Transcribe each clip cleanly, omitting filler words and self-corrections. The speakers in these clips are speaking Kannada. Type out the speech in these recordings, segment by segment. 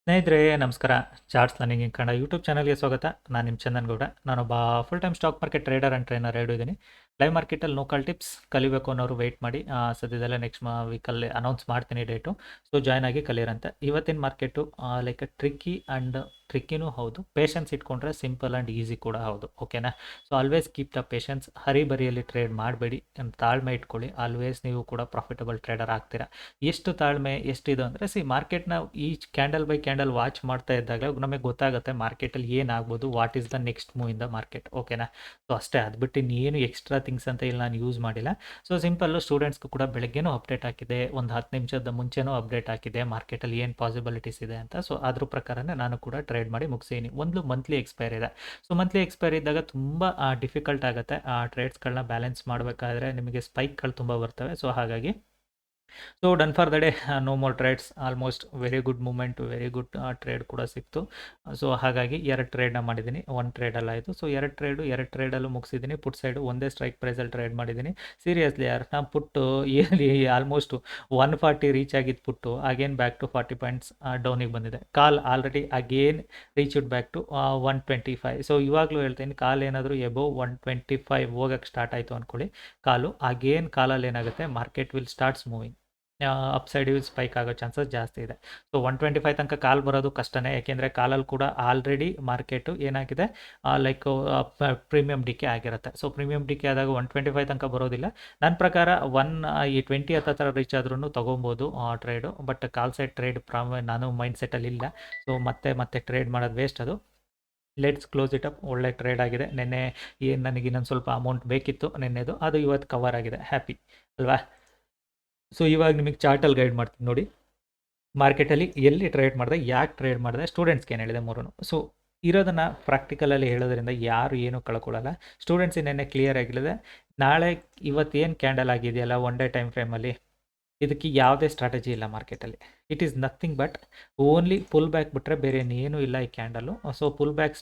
ಸ್ನೇಹಿತರೆ ನಮಸ್ಕಾರ. Charts learning in Kannada YouTube ಚಾನಲ್ಗೆ ಸ್ವಾಗತ. ನಾನು ನಿಮ್ಮ ಚಂದನ್ ಗೌಡ. ನಾನೊಬ್ಬ full time stock market trader and trainer ಎರಡೂ ಇದ್ದೀನಿ. ಲೈವ್ ಮಾರ್ಕೆಟಲ್ಲಿ ಲೋಕಲ್ ಟಿಪ್ಸ್ ಕಲಿಬೇಕು ಅನ್ನೋರು ವೆಯ್ಟ್ ಮಾಡಿ. ಸದ್ಯದಲ್ಲೇ ನೆಕ್ಸ್ಟ್ ವೀಕಲ್ಲಿ ಅನೌನ್ಸ್ ಮಾಡ್ತೀನಿ ಡೇಟು. ಸೊ ಜಾಯ್ನ್ ಆಗಿ ಕಲಿಯರಂತೆ. ಇವತ್ತಿನ ಮಾರ್ಕೆಟು ಲೈಕ್ ಟ್ರಿಕ್ಕಿ ಆ್ಯಂಡ್ ಟ್ರಿಕ್ಕಿನೂ ಹೌದು, ಪೇಷನ್ಸ್ ಇಟ್ಕೊಂಡ್ರೆ ಸಿಂಪಲ್ ಆ್ಯಂಡ್ ಈಸಿ ಕೂಡ ಹೌದು. ಓಕೆನಾ? So always keep the patience. ಹರಿಬರಿಯಲ್ಲಿ ಟ್ರೇಡ್ ಮಾಡಬೇಡಿ, ತಾಳ್ಮೆ ಇಟ್ಕೊಳ್ಳಿ. ಆಲ್ವೇಸ್ ನೀವು ಕೂಡ ಪ್ರಾಫಿಟಬಲ್ ಟ್ರೇಡರ್ ಆಗ್ತೀರಾ. ಎಷ್ಟು ತಾಳ್ಮೆ ಎಷ್ಟಿದೆ ಅಂದರೆ ಮಾರ್ಕೆಟ್ನ ಈ ಕ್ಯಾಂಡಲ್ ಬೈ ಕ್ಯಾಂಡಲ್ ವಾಚ್ ಮಾಡ್ತಾ ಇದ್ದಾಗ ನಮಗೆ ಗೊತ್ತಾಗುತ್ತೆ ಮಾರ್ಕೆಟಲ್ಲಿ ಏನಾಗ್ಬೋದು, what is the next move in the market. ಓಕೆನಾ? ಸೊ ಅಷ್ಟೇ, ಅದು ಬಿಟ್ಟು ಇನ್ನೇನು ಎಕ್ಸ್ಟ್ರಾ ಥಿಂಗ್ಸ್ ಅಂತ ಇಲ್ಲಿ ನಾನು ಯೂಸ್ ಮಾಡಿಲ್ಲ. ಸೊ ಸಿಂಪಲ್ಲು ಸ್ಟೂಡೆಂಟ್ಸ್ಗೂ ಕೂಡ ಬೆಳಗ್ಗೆನೂ ಅಪ್ಡೇಟ್ ಹಾಕಿದೆ, ಒಂದು 10 ನಿಮಿಷದ ಮುಂಚೆನೂ ಅಪ್ಡೇಟ್ ಹಾಕಿದೆ ಮಾರ್ಕೆಟಲ್ಲಿ ಏನು ಪಾಸಿಬಿಲಿಟೀಸ್ ಇದೆ ಅಂತ. ಸೊ ಅದ್ರ ಪ್ರಕಾರನೇ ನಾನು ಕೂಡ ಟ್ರೇಡ್ ಮಾಡಿ ಮುಗಿಸೀನಿ. ಒಂದು ಮಂತ್ಲಿ ಎಕ್ಸ್ಪೈರ್ ಇದೆ. ಸೊ ಮಂತ್ಲಿ ಎಕ್ಸ್ಪೈರ್ ಇದ್ದಾಗ ತುಂಬ ಡಿಫಿಕಲ್ಟ್ ಆಗುತ್ತೆ ಆ ಟ್ರೇಡ್ಸ್ಗಳನ್ನ ಬ್ಯಾಲೆನ್ಸ್ ಮಾಡಬೇಕಾದ್ರೆ. ನಿಮಗೆ ಸ್ಪೈಕ್ಗಳು ತುಂಬ ಬರ್ತವೆ. ಸೊ ಹಾಗಾಗಿ done for the day. No more trades. Almost very good moment, very good trade ಕೂಡ ಸಿಕ್ತು. ಸೊ ಹಾಗಾಗಿ 2 ಟ್ರೇಡ್ನ ಮಾಡಿದ್ದೀನಿ, 1 ಟ್ರೇಡಲ್ಲ ಆಯಿತು. ಸೊ 2 ಟ್ರೇಡಲ್ಲೂ ಮುಗಿಸಿದ್ದೀನಿ. ಪುಟ್ ಸೈಡು ಒಂದೇ ಸ್ಟ್ರೈಕ್ ಪ್ರೈಸಲ್ಲಿ ಟ್ರೇಡ್ ಮಾಡಿದ್ದೀನಿ. ಸೀರಿಯಸ್ಲಿ ಯಾರು ನಾನು ಪುಟ್ಟು ಏಲಿ ಆಲ್ಮೋಸ್ಟ್ 140 ರೀಚ್ ಆಗಿದ್ದು put again back to 40 points ಡೌನಿಗೆ ಬಂದಿದೆ. Call already again reached back to 125. So ಇವಾಗಲೂ ಹೇಳ್ತೀನಿ, ಕಾಲ್ ಏನಾದರೂ ಎಬೋವ್ 125 ಹೋಗಕ್ಕೆ ಸ್ಟಾರ್ಟ್ ಆಯಿತು ಅಂದ್ಕೊಳ್ಳಿ, ಕಾಲಲ್ಲಿ ಏನಾಗುತ್ತೆ, market will starts moving upside spike ಆಗೋ ಚಾನ್ಸಸ್ ಜಾಸ್ತಿ ಇದೆ. ಸೊ 125 ತನಕ ಕಾಲ್ ಬರೋದು ಕಷ್ಟನೇ, ಯಾಕೆಂದರೆ ಕಾಲಲ್ಲಿ ಕೂಡ ಆಲ್ರೆಡಿ ಮಾರ್ಕೆಟು ಏನಾಗಿದೆ, ಲೈಕ್ ಪ್ರೀಮಿಯಂ ಡಿಕೆ ಆಗಿರುತ್ತೆ. ಸೊ ಪ್ರೀಮಿಯಂ ಡಿಕೆ ಆದಾಗ 125 ತನಕ ಬರೋದಿಲ್ಲ. ನನ್ನ ಪ್ರಕಾರ 120 ಹತ್ರ ರೀಚ್ ಆದ್ರೂ ತೊಗೊಬೋದು trade. But call side trade ನಾನು ಮೈಂಡ್ ಸೆಟ್ಟಲ್ಲಿ ಇಲ್ಲ. ಸೊ ಮತ್ತೆ ಟ್ರೇಡ್ ಮಾಡೋದು ವೇಸ್ಟ್. ಅದು ಲೆಟ್ಸ್ ಕ್ಲೋಸ್ ಇಟ್ ಅಪ್. ಒಳ್ಳೆ ಟ್ರೇಡ್ ಆಗಿದೆ. ನೆನ್ನೆ ಏನು ನನಗೆ ಇನ್ನೊಂದು ಸ್ವಲ್ಪ ಅಮೌಂಟ್ ಬೇಕಿತ್ತು ನೆನ್ನೆದು, ಅದು ಇವತ್ತು ಕವರ್ ಆಗಿದೆ. ಹ್ಯಾಪಿ ಅಲ್ವಾ? ಸೊ ಇವಾಗ ನಿಮಗೆ ಚಾರ್ಟಲ್ಲಿ ಗೈಡ್ ಮಾಡ್ತೀನಿ ನೋಡಿ, ಮಾರ್ಕೆಟಲ್ಲಿ ಎಲ್ಲಿ ಟ್ರೇಡ್ ಮಾಡಿದೆ, ಯಾಕೆ ಟ್ರೇಡ್ ಮಾಡಿದೆ, ಸ್ಟೂಡೆಂಟ್ಸ್ಗೆ ಏನು ಹೇಳಿದೆ ಮೂರೂ. ಸೊ ಇರೋದನ್ನು ಪ್ರಾಕ್ಟಿಕಲಲ್ಲಿ ಹೇಳೋದ್ರಿಂದ ಯಾರು ಏನೂ ಕಳ್ಕೊಳ್ಳಲ್ಲ. ಸ್ಟೂಡೆಂಟ್ಸ್ ನೆನ್ನೆ ಕ್ಲಿಯರ್ ಆಗಿಲ್ಲದೆ, ನಾಳೆ ಇವತ್ತೇನು ಕ್ಯಾಂಡಲ್ ಆಗಿದೆಯಲ್ಲ 1 ಡೇ ಟೈಮ್ ಫ್ರೇಮಲ್ಲಿ, ಇದಕ್ಕೆ ಯಾವುದೇ ಸ್ಟ್ರಾಟಜಿ ಇಲ್ಲ ಮಾರ್ಕೆಟಲ್ಲಿ. It is nothing but only pull back ಬಿಟ್ಟರೆ ಬೇರೆ ಏನೂ ಇಲ್ಲ ಈ candle. So pull back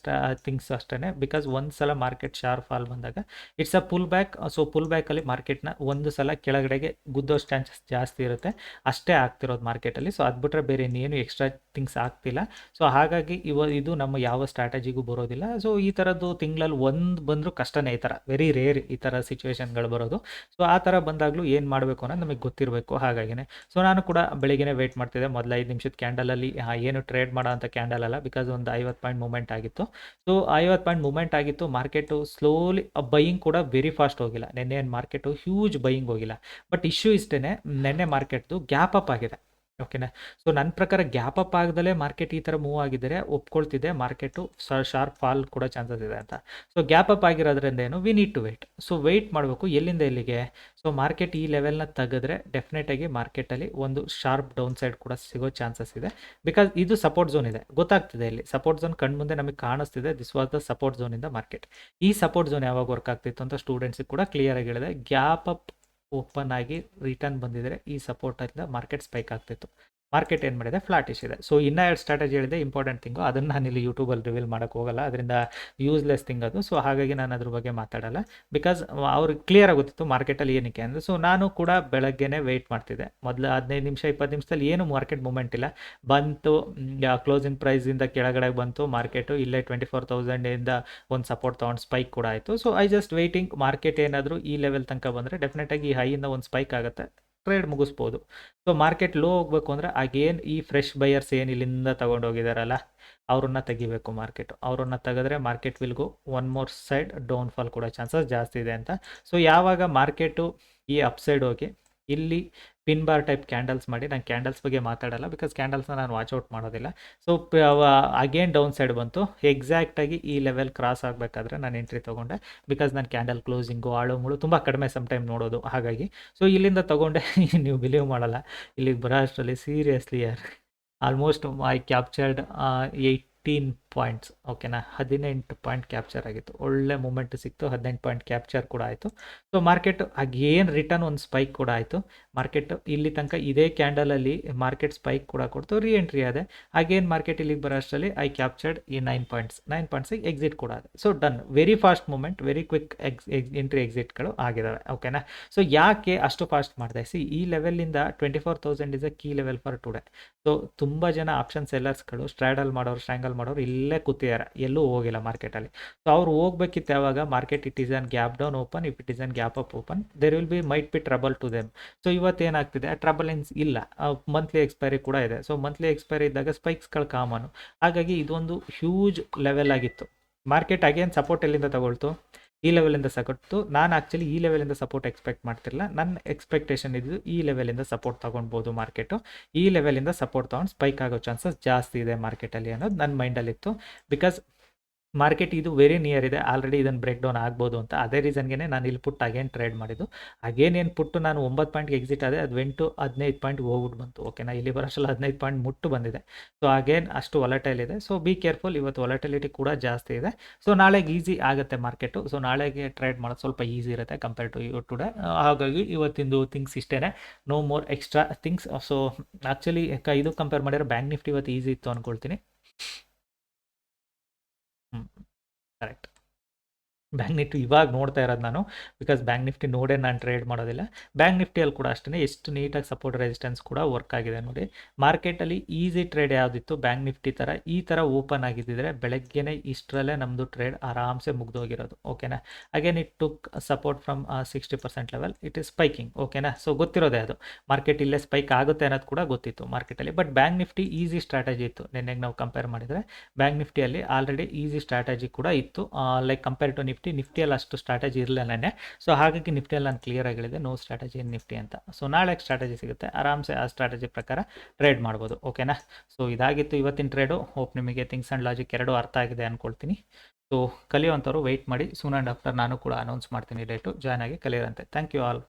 things ಅಷ್ಟೇ. ಬಿಕಾಸ್ ಒಂದು ಸಲ ಮಾರ್ಕೆಟ್ ಶಾರ್ಪ್ ಫಾಲ್ ಬಂದಾಗ it's a pull back. So pull ಬ್ಯಾಕಲ್ಲಿ ಮಾರ್ಕೆಟ್ನ ಒಂದು ಸಲ ಕೆಳಗಡೆಗೆ ಗುದ್ದೋ ಚಾನ್ಸಸ್ ಜಾಸ್ತಿ ಇರುತ್ತೆ, ಅಷ್ಟೇ ಆಗ್ತಿರೋದು ಮಾರ್ಕೆಟಲ್ಲಿ. ಸೊ ಅದು ಬಿಟ್ಟರೆ ಬೇರೆ ಇನ್ನೇನು ಎಕ್ಸ್ಟ್ರಾ ಥಿಂಗ್ಸ್ ಆಗ್ತಿಲ್ಲ. ಸೊ ಹಾಗಾಗಿ ಇದು ನಮ್ಮ ಯಾವ ಸ್ಟ್ರಾಟಜಿಗೂ ಬರೋದಿಲ್ಲ. ಸೊ ಈ ಥರದ್ದು ತಿಂಗಳಲ್ಲಿ ಒಂದು ಬಂದರೂ ಕಷ್ಟನೇ. ಈ ಥರ ವೆರಿ ರೇರ್ ಈ ಥರ ಸಿಚುವೇಶನ್ಗಳು ಬರೋದು. ಸೊ ಆ ಥರ ಬಂದಾಗಲೂ ಏನು ಮಾಡಬೇಕು ಅನ್ನೋದು ನಮಗೆ ಗೊತ್ತಿರಬೇಕು. ಹಾಗಾಗಿನೇ ಸೊ ನಾನು ಕೂಡ ಬೆಳಿಗ್ಗೆ ವೆಯ್ಟ್ ಮಾಡ್ತಿದ್ದೆ. ಮೊದಲು 5 ನಿಮಿಷದ ಕ್ಯಾಂಡಲಲ್ಲಿ ಏನು ಟ್ರೇಡ್ ಮಾಡೋ ಅಂಥ ಕ್ಯಾಂಡಲ್ ಅಲ್ಲ, ಬಿಕಾಸ್ ಒಂದು 50 ಪಾಯಿಂಟ್ ಮೂಮೆಂಟ್ ಆಗಿತ್ತು. ಸೊ 50 ಪಾಯಿಂಟ್ ಮೂಮೆಂಟ್ ಆಗಿತ್ತು. ಮಾರ್ಕೆಟು ಸ್ಲೋಲಿ ಬೈಯಿಂಗ್ ಕೂಡ ವೆರಿ ಫಾಸ್ಟ್ ಹೋಗಿಲ್ಲ. ನೆನ್ನೆ ಮಾರ್ಕೆಟು ಹ್ಯೂಜ್ ಬೈಯಿಂಗ್ ಹೋಗಿಲ್ಲ. ಬಟ್ ಇಶ್ಯೂ ಇಷ್ಟೇ, ನೆನ್ನೆ ಮಾರ್ಕೆಟ್ದು ಗ್ಯಾಪ್ ಅಪ್ ಆಗಿದೆ. ಓಕೆನಾ? ಸೊ ನನ್ನ ಪ್ರಕಾರ ಗ್ಯಾಪ್ ಅಪ್ ಆಗದಲ್ಲೇ ಮಾರ್ಕೆಟ್ ಈ ಥರ ಮೂವ್ ಆಗಿದ್ದರೆ ಒಪ್ಕೊಳ್ತಿದ್ದೆ, ಮಾರ್ಕೆಟು ಶಾರ್ಪ್ ಫಾಲ್ ಕೂಡ ಚಾನ್ಸಸ್ ಇದೆ ಅಂತ. ಸೊ ಗ್ಯಾಪ್ ಅಪ್ ಆಗಿರೋದ್ರಿಂದ ಏನು, we need to wait. So wait ಮಾಡಬೇಕು. ಎಲ್ಲಿಂದ ಎಲ್ಲಿಗೆ? ಸೊ ಮಾರ್ಕೆಟ್ ಈ ಲೆವೆಲ್ನ ತೆಗೆದ್ರೆ ಡೆಫಿನೆಟಾಗಿ ಮಾರ್ಕೆಟಲ್ಲಿ ಒಂದು ಶಾರ್ಪ್ ಡೌನ್ ಸೈಡ್ ಕೂಡ ಸಿಗೋ ಚಾನ್ಸಸ್ ಇದೆ. ಬಿಕಾಸ್ ಇದು ಸಪೋರ್ಟ್ ಝೋನ್ ಇದೆ, ಗೊತ್ತಾಗ್ತಿದೆ. ಇಲ್ಲಿ ಸಪೋರ್ಟ್ ಝೋನ್ ಕಣ್ಮುಂದೆ ನಮಗೆ ಕಾಣಿಸ್ತಿದೆ. ದಿಸ್ ವಾಸ್ ದ ಸಪೋರ್ಟ್ ಝೋನಿಂದ ಮಾರ್ಕೆಟ್. ಈ ಸಪೋರ್ಟ್ ಝೋನ್ ಯಾವಾಗ ವರ್ಕ್ ಆಗ್ತಿತ್ತು ಅಂತ ಸ್ಟೂಡೆಂಟ್ಸಿಗೆ ಕೂಡ ಕ್ಲಿಯರ್ ಆಗಿ ಹೇಳಿದೆ. ಗ್ಯಾಪ್ ಅಪ್ ಓಪನ್ ಆಗಿ ರಿಟರ್ನ್ ಬಂದಿದ್ದರೆ ಈ ಸಪೋರ್ಟಿಂದ ಮಾರ್ಕೆಟ್ ಸ್ಪೈಕ್ ಆಗ್ತಿತ್ತು. ಮಾರ್ಕೆಟ್ ಏನು ಮಾಡಿದೆ, ಫ್ಲಾಟಿಶ್ ಇದೆ. ಸೊ ಇನ್ನೂ 2 ಸ್ಟ್ರಾಟಜಿ ಹೇಳಿದೆ, ಇಂಪಾರ್ಟೆಂಟ್ ಥಿಂಗು. ಅದನ್ನು ನಾನು ಇಲ್ಲಿ ಯೂಟ್ಯೂಬಲ್ಲಿ ರಿವೀಲ್ ಮಾಡೋಕ್ಕೆ ಹೋಗಲ್ಲ, ಅದರಿಂದ ಯೂಸ್ಲೆಸ್ ಥಿಂಗ್ ಅದು. ಸೊ ಹಾಗಾಗಿ ನಾನು ಅದ್ರ ಬಗ್ಗೆ ಮಾತಾಡಲ್ಲ, ಬಿಕಾಸ್ ಅವ್ರಿಗೆ ಕ್ಲಿಯರ್ ಆಗುತ್ತಿತ್ತು ಮಾರ್ಕೆಟಲ್ಲಿ ಏನಕ್ಕೆ ಅಂದರೆ. ಸೊ ನಾನು ಕೂಡ ಬೆಳಗ್ಗೆನೇ ವೆಯ್ಟ್ ಮಾಡ್ತಿದ್ದೆ. ಮೊದಲು 15 ನಿಮಿಷ 20 ನಿಮಿಷದಲ್ಲಿ ಏನು ಮಾರ್ಕೆಟ್ ಮೂಮೆಂಟ್ ಇಲ್ಲ. ಬಂತು, ಕ್ಲೋಸಿಂಗ್ ಪ್ರೈಸಿಂದ ಕೆಳಗಡೆ ಬಂತು ಮಾರ್ಕೆಟು. ಇಲ್ಲೇ 24,000ಇಂದ ಒಂದು ಸಪೋರ್ಟ್ ತೊಗೊಂಡು ಸ್ಪೈಕ್ ಕೂಡ ಆಯಿತು. So I just waiting. Market ಏನಾದರೂ ಈ ಲೆವೆಲ್ ತನಕ ಬಂದರೆ ಡೆಫಿನೆಟಾಗಿ ಈ ಹೈಯಿಂದ ಒಂದು ಸ್ಪೈಕ್ ಆಗುತ್ತೆ, ಟ್ರೇಡ್ ಮುಗಿಸ್ಬೋದು. ಸೊ ಮಾರ್ಕೆಟ್ ಲೋ ಹೋಗಬೇಕು ಅಂದರೆ ಅಗೇನ್ ಈ ಫ್ರೆಶ್ ಬೈಯರ್ಸ್ ಏನು ಇಲ್ಲಿಂದ ತೊಗೊಂಡೋಗಿದಾರಲ್ಲ, ಅವ್ರನ್ನ ತೆಗಿಬೇಕು ಮಾರ್ಕೆಟು. ಅವ್ರನ್ನ ತೆಗೆದ್ರೆ market will go one more side down fall ಕೂಡ ಚಾನ್ಸಸ್ ಜಾಸ್ತಿ ಇದೆ ಅಂತ. ಸೊ ಯಾವಾಗ ಮಾರ್ಕೆಟು ಈ ಅಪ್ಸೈಡ್ ಹೋಗಿ ಇಲ್ಲಿ ಪಿನ್ ಬಾರ್ ಟೈಪ್ ಕ್ಯಾಂಡಲ್ಸ್ ಮಾಡಿ, ನಾನು ಕ್ಯಾಂಡಲ್ಸ್ ಬಗ್ಗೆ ಮಾತಾಡಲ್ಲ, ಬಿಕಾಸ್ ಕ್ಯಾಂಡಲ್ಸ್ನ ನಾನು ವಾಚ್ಔಟ್ ಮಾಡೋದಿಲ್ಲ. ಸೊ ಅಗೇನ್ ಡೌನ್ ಸೈಡ್ ಬಂತು, ಎಕ್ಸಾಕ್ಟಾಗಿ ಈ ಲೆವೆಲ್ ಕ್ರಾಸ್ ಆಗಬೇಕಾದ್ರೆ ನಾನು ಎಂಟ್ರಿ ತೊಗೊಂಡೆ. ಬಿಕಾಸ್ ನಾನು ಕ್ಯಾಂಡಲ್ ಕ್ಲೋಸಿಂಗು ಆಳು ಮುಳು ತುಂಬ ಕಡಿಮೆ ಟೈಮ್ ನೋಡೋದು, ಹಾಗಾಗಿ. ಸೊ ಇಲ್ಲಿಂದ ತೊಗೊಂಡೆ. ನೀವು ಬಿಲೀವ್ ಮಾಡಲ್ಲ, ಇಲ್ಲಿಗೆ ಬರೋ ಅಷ್ಟರಲ್ಲಿ seriously almost I captured points. ಓಕೆನಾ, 18 ಪಾಯಿಂಟ್ ಕ್ಯಾಪ್ಚರ್ ಆಗಿತ್ತು. ಒಳ್ಳೆ ಮೂಮೆಂಟ್ ಸಿಕ್ತು, 18 ಪಾಯಿಂಟ್ ಕ್ಯಾಪ್ಚರ್ ಕೂಡ ಆಯಿತು. ಸೊ ಮಾರ್ಕೆಟ್ ಅಗೇನ್ ರಿಟರ್ನ್ ಒಂದು ಸ್ಪೈಕ್ ಕೂಡ ಆಯಿತು. ಮಾರ್ಕೆಟ್ ಇಲ್ಲಿ ತನಕ ಇದೇ ಕ್ಯಾಂಡಲಲ್ಲಿ ಮಾರ್ಕೆಟ್ ಸ್ಪೈಕ್ ಕೂಡ ಕೊಡ್ತು, ರೀ ಎಂಟ್ರಿ ಆದೆ. ಅಗೇನ್ ಮಾರ್ಕೆಟ್ ಇಲ್ಲಿಗೆ ಬರೋ ಅಷ್ಟರಲ್ಲಿ ಐ ಕ್ಯಾಪ್ಚರ್ಡ್ ಈ 9 ಪಾಯಿಂಟ್ಸಿಗೆ ಎಕ್ಸಿಟ್ ಕೂಡ ಆದೆ. So done, very fast movement, very quick entry ಎಕ್ಸಿಟ್ಗಳು ಆಗಿದ್ದಾವೆ. ಓಕೆನಾ, ಸೊ ಯಾಕೆ ಅಷ್ಟು ಫಾಸ್ಟ್ ಮಾಡಿದೆ? ಈ ಲೆವೆಲಿಂದ 24,000 is a key level for today. So ತುಂಬ ಜನ ಆಪ್ಷನ್ ಸೆಲ್ಲರ್ಸ್ಗಳು ಸ್ಟ್ರಾಂಗಲ್ ಮಾಡೋರು ಇಲ್ಲೇ ಕೂತಿದ್ದಾರೆ, ಎಲ್ಲೂ ಹೋಗಿಲ್ಲ ಮಾರ್ಕೆಟಲ್ಲಿ. ಸೊ ಅವ್ರು ಹೋಗ್ಬೇಕಿತ್ತು ಯಾವಾಗ? Market it is an gap down open, if it is an gap up open there will be might be trouble to them. So ಇವತ್ತೇನಾಗ್ತಿದೆ, ಟ್ರಬಲ್ ಇಲ್ಲ, ಮಂತ್ಲಿ ಎಕ್ಸ್ಪೈರಿ ಕೂಡ ಇದೆ. ಸೊ ಮಂತ್ಲಿ ಎಕ್ಸ್ಪೈರಿ ಇದ್ದಾಗ ಸ್ಪೈಕ್ಸ್ಗಳು ಕಾಮನು. ಹಾಗಾಗಿ ಇದೊಂದು ಹ್ಯೂಜ್ ಲೆವೆಲ್ ಆಗಿತ್ತು. ಮಾರ್ಕೆಟ್ ಅಗೇನ್ ಸಪೋರ್ಟ್ ಎಲ್ಲಿಂದ ತಗೊಳ್ತು? ಈ ಲೆವೆಲಿಂದ ಸಪೋರ್ಟು. ನಾನು ಆ್ಯಕ್ಚುಲಿ ಈ ಲೆವೆಲಿಂದ ಸಪೋರ್ಟ್ ಎಕ್ಸ್ಪೆಕ್ಟ್ ಮಾಡ್ತಿರಲಿಲ್ಲ. ನನ್ನ ಎಕ್ಸ್ಪೆಕ್ಟೇಷನ್ ಇದ್ದು ಈ ಲೆವೆಲಿಂದ ಸಪೋರ್ಟ್ ತೊಗೊಳ್ಬೋದು ಮಾರ್ಕೆಟು. ಈ ಲೆವೆಲಿಂದ ಸಪೋರ್ಟ್ ತೊಗೊಂಡು ಸ್ಪೈಕ್ ಆಗೋ ಚಾನ್ಸಸ್ ಜಾಸ್ತಿ ಇದೆ ಮಾರ್ಕೆಟಲ್ಲಿ ಅನ್ನೋದು ನನ್ನ ಮೈಂಡಲ್ಲಿತ್ತು. ಬಿಕಾಸ್ ಮಾರ್ಕೆಟ್ ಇದು ವೆರಿ ನಿಯರ್ ಇದೆ, ಆಲ್ರೆಡಿ ಇದನ್ನು ಬ್ರೇಕ್ ಡೌನ್ ಆಗ್ಬೋದು ಅಂತ. ಅದೇ ರೀಸನ್ಗೆ ನಾನು ಇಲ್ಲಿ ಪುಟ್ಟು ಅಗೇನ್ ಟ್ರೇಡ್ ಮಾಡಿದ್ದು. ಅಗೇನ್ ಏನು ಪುಟ್ಟು ನಾನು 9 ಪಾಯಿಂಟ್ಗೆ ಎಕ್ಸಿಟ್ ಆದೆ, ಅದು 15 ಪಾಯಿಂಟ್ಗೆ ಹೋಗ್ಬಿಟ್ಟು ಬಂತು. ಓಕೆನಾ, ಇಲ್ಲಿ ಬರೋಷ್ಟಲ್ಲ 15 ಪಾಯಿಂಟ್ ಮುಟ್ಟು ಬಂದಿದೆ. ಸೊ ಅಗೇನ್ ಅಷ್ಟು ವಾಲಟೈಲ್ ಇದೆ. ಸೊ ಬಿ ಕೇರ್ಫುಲ್, ಇವತ್ತು ವಾಲಟಿಲಿಟಿ ಕೂಡ ಜಾಸ್ತಿ ಇದೆ. ಸೊ ನಾಳೆಗೆ ಈಸಿ ಆಗುತ್ತೆ ಮಾರ್ಕೆಟು. ಸೊ ನಾಳೆಗೆ ಟ್ರೇಡ್ ಮಾಡೋದು ಸ್ವಲ್ಪ ಈಸಿ ಇರುತ್ತೆ ಕಂಪೇರ್ ಟು ಟುಡೇ. ಹಾಗಾಗಿ ಇವತ್ತಿಂದು ಥಿಂಗ್ಸ್ ಇಷ್ಟೇ, no more extra things. So actually ಇದು ಕಂಪೇರ್ ಮಾಡಿದ್ರೆ ಬ್ಯಾಂಕ್ ನಿಫ್ಟಿ ಇವತ್ತು ಈಸಿ ಇತ್ತು ಅಂದ್ಕೊಳ್ತೀನಿ. ಕರೆಕ್ಟ್. ಬ್ಯಾಂಕ್ ನಿಫ್ಟಿ ಇವಾಗ ನೋಡ್ತಾ ಇರೋದು ನಾನು, ಬಿಕಾಸ್ ಬ್ಯಾಂಕ್ ನಿಫ್ಟಿ ನೋಡೇ ನಾನು ಟ್ರೇಡ್ ಮಾಡೋದಿಲ್ಲ. ಬ್ಯಾಂಕ್ ನಿಫ್ಟಿಯಲ್ಲಿ ಕೂಡ ಅಷ್ಟೇ ಎಷ್ಟು ನೀಟಾಗಿ ಸಪೋರ್ಟ್ ರೆಸಿಸ್ಟೆನ್ಸ್ ಕೂಡ ವರ್ಕ್ ಆಗಿದೆ ನೋಡಿ. ಮಾರ್ಕೆಟಲ್ಲಿ ಈಸಿ ಟ್ರೇಡ್ ಯಾವುದಿತ್ತು, ಬ್ಯಾಂಕ್ ನಿಫ್ಟಿ ಥರ ಈ ಥರ ಓಪನ್ ಆಗಿದ್ದಿದ್ರೆ ಬೆಳಗ್ಗೆನೇ ಇಷ್ಟರಲ್ಲೇ ನಮ್ಮದು ಟ್ರೇಡ್ ಆರಾಮ್ಸೆ ಮುಗ್ದೋಗಿರೋದು. ಓಕೆನಾ, again it took support from 60% level, it is spiking. ಓಕೆನಾ, ಸೊ ಗೊತ್ತಿರೋದೇ ಅದು, ಮಾರ್ಕೆಟ್ ಇಲ್ಲೇ ಸ್ಪೈಕ್ ಆಗುತ್ತೆ ಅನ್ನೋದು ಕೂಡ ಗೊತ್ತಿತ್ತು ಮಾರ್ಕೆಟಲ್ಲಿ. But bank Nifty easy strategy ಇತ್ತು. ನಿನ್ನೆಗೆ ನಾವು ಕಂಪೇರ್ ಮಾಡಿದರೆ ಬ್ಯಾಂಕ್ ನಿಫ್ಟಿಯಲ್ಲಿ ಆಲ್ರೆಡಿ ಈಸಿ ಸ್ಟ್ರಾಟಜಿ ಕೂಡ ಇತ್ತು. ಲೈಕ್ ಕಂಪೇರ್ ಟು ನಿಫ್ಟಿಯಲ್ಲಿ ಅಷ್ಟು ಸ್ಟ್ರಾಟಜಿ ಇರಲಿಲ್ಲ. ಸೊ ಹಾಗಾಗಿ ನಿಫ್ಟಿಯಲ್ಲಿ ನಾನು ಕ್ಲಿಯರ್ ಆಗಿಳಿದೆ, ನೋ ಸ್ಟ್ರಾಟಜಿ ಇನ್ ನಿಫ್ಟಿ ಅಂತ. ಸೊ ನಾಳೆ ಸ್ಟ್ರಾಟಜಿ ಸಿಗುತ್ತೆ, ಆರಾಮ್ಸೆ ಆ ಸ್ಟ್ರಾಟಜಿ ಪ್ರಕಾರ ಟ್ರೇಡ್ ಮಾಡ್ಬೋದು. ಓಕೆನಾ, ಸೊ ಇದಾಗಿತ್ತು ಇವತ್ತಿನ ಟ್ರೇಡು. ಹೋಪ್ ನಿಮಗೆ ಥಿಂಗ್ಸ್ ಆ್ಯಂಡ್ ಲಾಜಿಕ್ ಎರಡೂ ಅರ್ಥ ಆಗಿದೆ ಅಂದ್ಕೊಳ್ತೀನಿ. ಸೊ ಕಲಿಯುವಂಥವ್ರು ವೆಯ್ಟ್ ಮಾಡಿ, ಸೂನ್ ಆ್ಯಂಡ್ ಆಫ್ಟರ್ ನಾನು ಕೂಡ ಅನೌನ್ಸ್ ಮಾಡ್ತೀನಿ ಡೇಟು, ಜಾಯ್ನ್ ಆಗಿ ಕಲಿಯೋರಂತೆ. Thank you all.